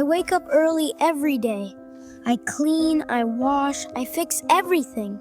wake up early every day. I clean, I wash, I fix everything.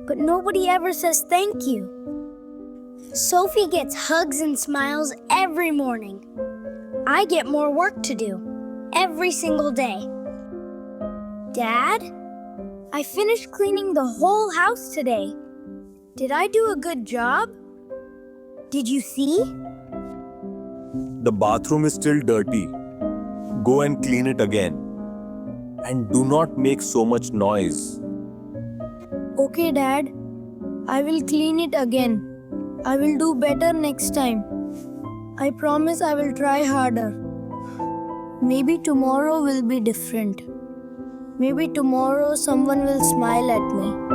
But nobody ever says thank you. Sophie gets hugs and smiles every morning. I get more work to do every single day. Dad, I finished cleaning the whole house today. Did I do a good job? Did you see? The bathroom is still dirty. Go and clean it again. And do not make so much noise. Okay, Dad. I will clean it again. I will do better next time. I promise I will try harder. Maybe tomorrow will be different. Maybe tomorrow someone will smile at me.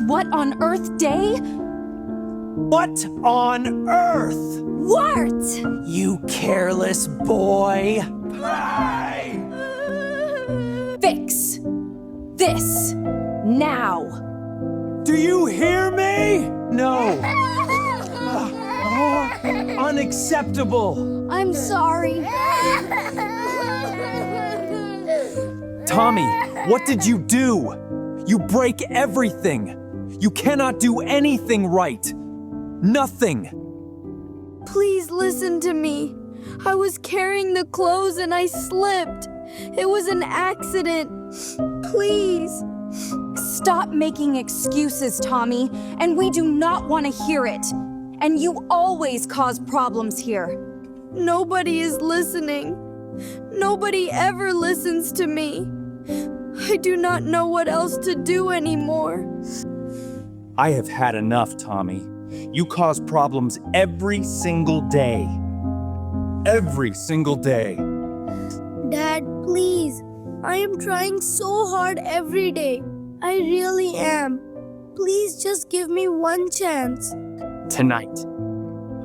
What on earth day? What on earth? What? You careless boy. Fix this now. Do you hear me? No. Unacceptable. I'm sorry. Tommy, what did you do? You break everything. You cannot do anything right. Nothing. Please listen to me. I was carrying the clothes and I slipped. It was an accident. Please. Stop making excuses, Tommy, and we do not want to hear it. And you always cause problems here. Nobody is listening. Nobody ever listens to me. I do not know what else to do anymore. I have had enough, Tommy. You cause problems every single day. Every single day. Dad, please. I am trying so hard every day. I really am. Please just give me one chance. Tonight,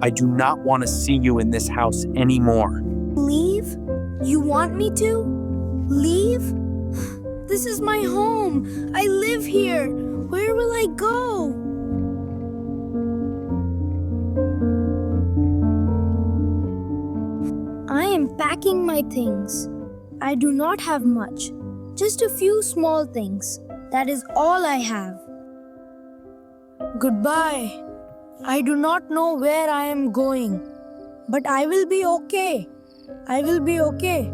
I do not want to see you in this house anymore. Leave? You want me to? Leave? This is my home. I live here. Where will I go? I am packing my things. I do not have much. Just a few small things. That is all I have. Goodbye. I do not know where I am going. But I will be okay. I will be okay.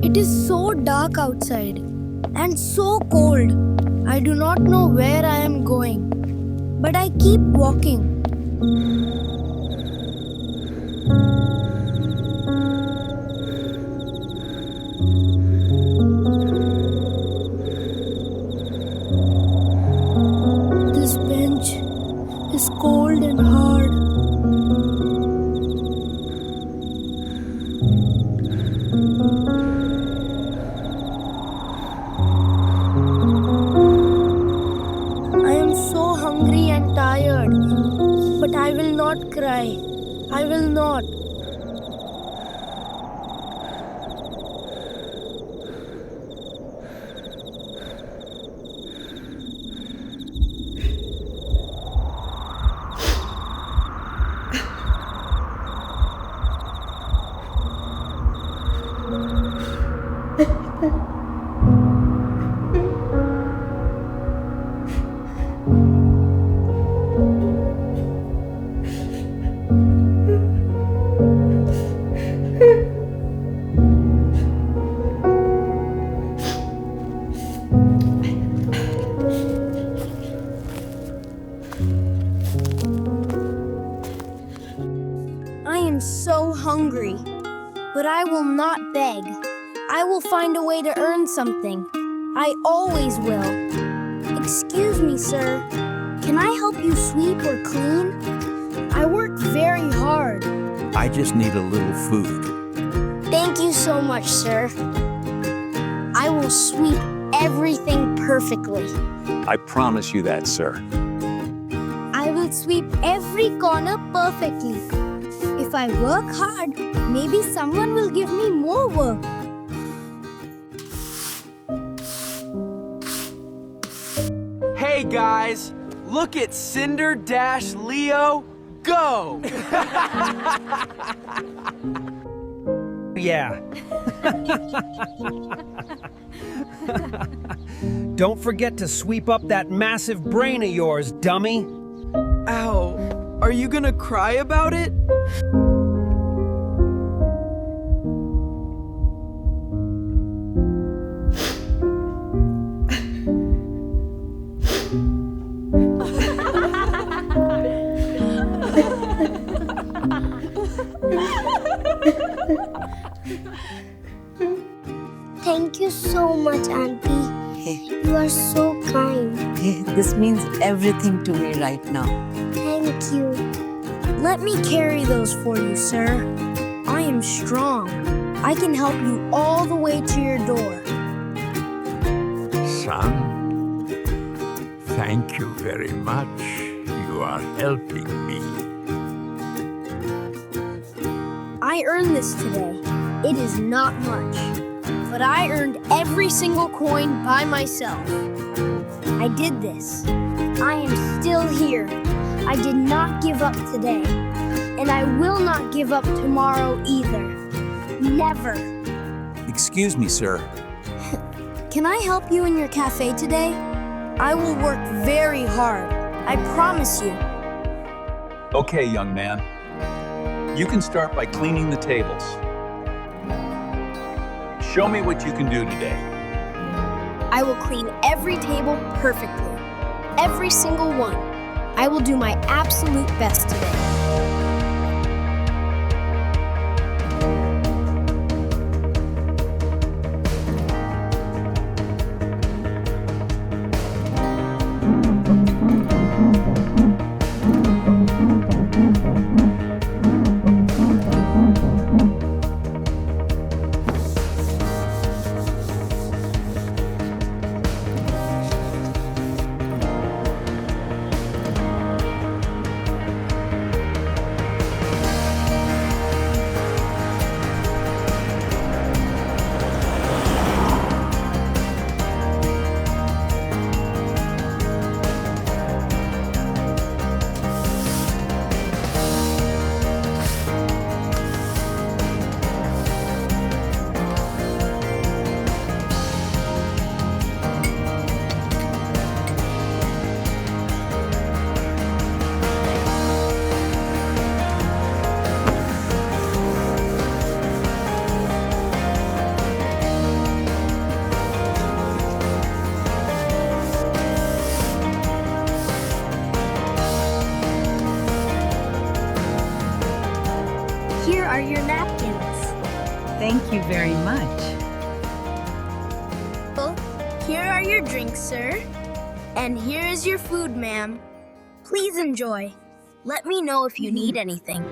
It is so dark outside and so cold. I do not know where I am going, but I keep walking. This bench is cold and hard. Tired, but I will not cry. I will not. I am so hungry, but I will not beg. I will find a way to earn something. I always will. Excuse me, sir. Can I help you sweep or clean? I work very hard. I just need a little food. Thank you so much, sir. I will sweep everything perfectly. I promise you that, sir. I will sweep every corner perfectly. If I work hard, maybe someone will give me more work. Hey guys, look at Cinder-Leo go! Yeah. Don't forget to sweep up that massive brain of yours, dummy. Ow, are you gonna cry about it? Thank you so much, Auntie. Hey, You are so kind. hey, this means everything to me right now. Thank you. Let me carry those for you, sir. I am strong. I can help you all the way to your door. Son, thank you very much. You are helping me. I earned this today. It is not much, but I earned every single coin by myself. I did this. I am still here. I did not give up today, and I will not give up tomorrow either. Never. Excuse me, sir. Can I help you in your cafe today? I will work very hard. I promise you. Okay, young man. You can start by cleaning the tables. Show me what you can do today. I will clean every table perfectly. Every single one. I will do my absolute best today. Here are your napkins. Thank you very much. Well, here are your drinks, sir. And here is your food, ma'am. Please enjoy. Let me know if you need anything.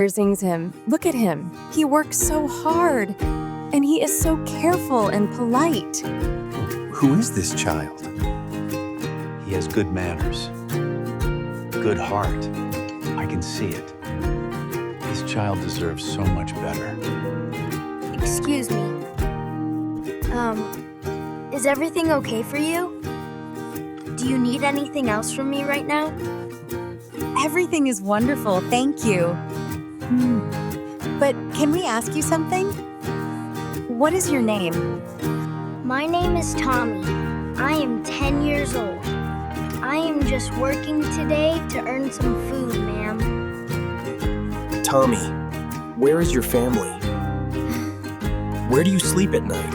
Sings him. Look at him. He works so hard. And he is so careful and polite. Who is this child? He has good manners, good heart. I can see it. This child deserves so much better. Excuse me. Is everything okay for you? Do you need anything else from me right now? Everything is wonderful, thank you. But can we ask you something? What is your name? My name is Tommy. I am 10 years old. I am just working today to earn some food, ma'am. Tommy, where is your family? Where do you sleep at night?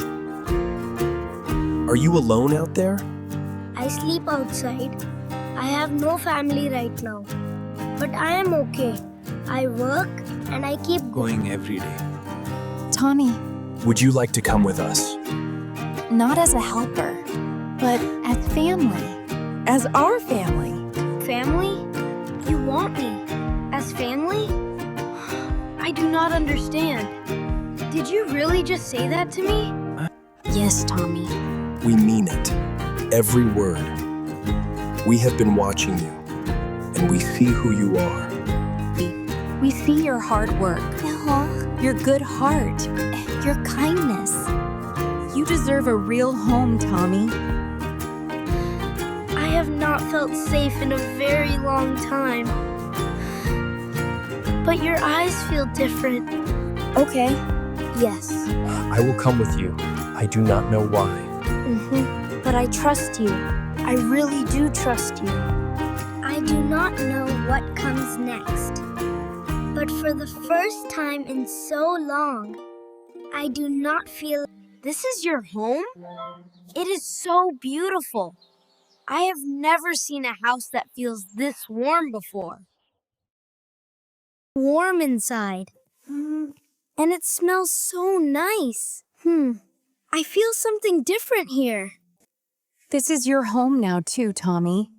Are you alone out there? I sleep outside. I have no family right now. But I am okay. I work and I keep Going every day. Tommy, Would you like to come with us? not as a helper, but as family. As our family. family? You want me as family? I do not understand. Did you really just say that to me? Yes, Tommy. We mean it. Every word. We have been watching you, and we see who you are. We see your hard work, your good heart, your kindness. You deserve a real home, Tommy. I have not felt safe in a very long time. But your eyes feel different. Okay. Yes. I will come with you. I do not know why. But I trust you. I really do trust you. I do not know what comes next. But for the first time in so long, I do not feel... This is your home? It is so beautiful. I have never seen a house that feels this warm before. Warm inside. And it smells so nice. I feel something different here. This is your home now, too, Tommy.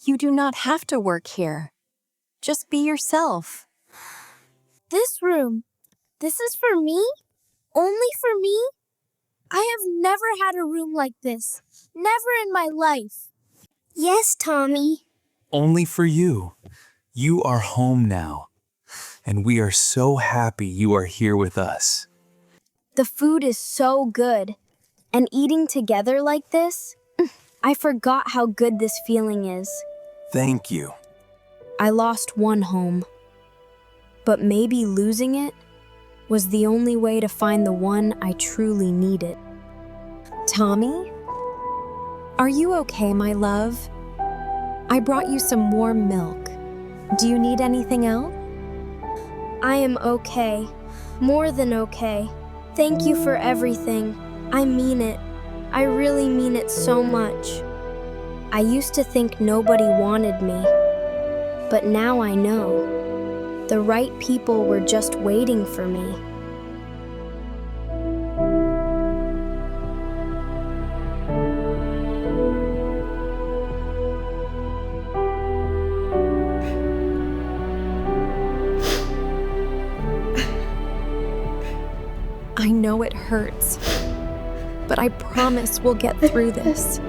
You do not have to work here. Just be yourself. This room, this is for me? Only for me? I have never had a room like this. Never in my life. Yes, Tommy. Only for you. You are home now. And we are so happy you are here with us. The food is so good. And eating together like this, I forgot how good this feeling is. Thank you. I lost one home. But maybe losing it was the only way to find the one I truly needed. Tommy? Are you okay, my love? I brought you some warm milk. Do you need anything else? I am okay. More than okay. Thank you for everything. I mean it. I really mean it so much. I used to think nobody wanted me. But now I know. The right people were just waiting for me. I know it hurts, but I promise we'll get through this.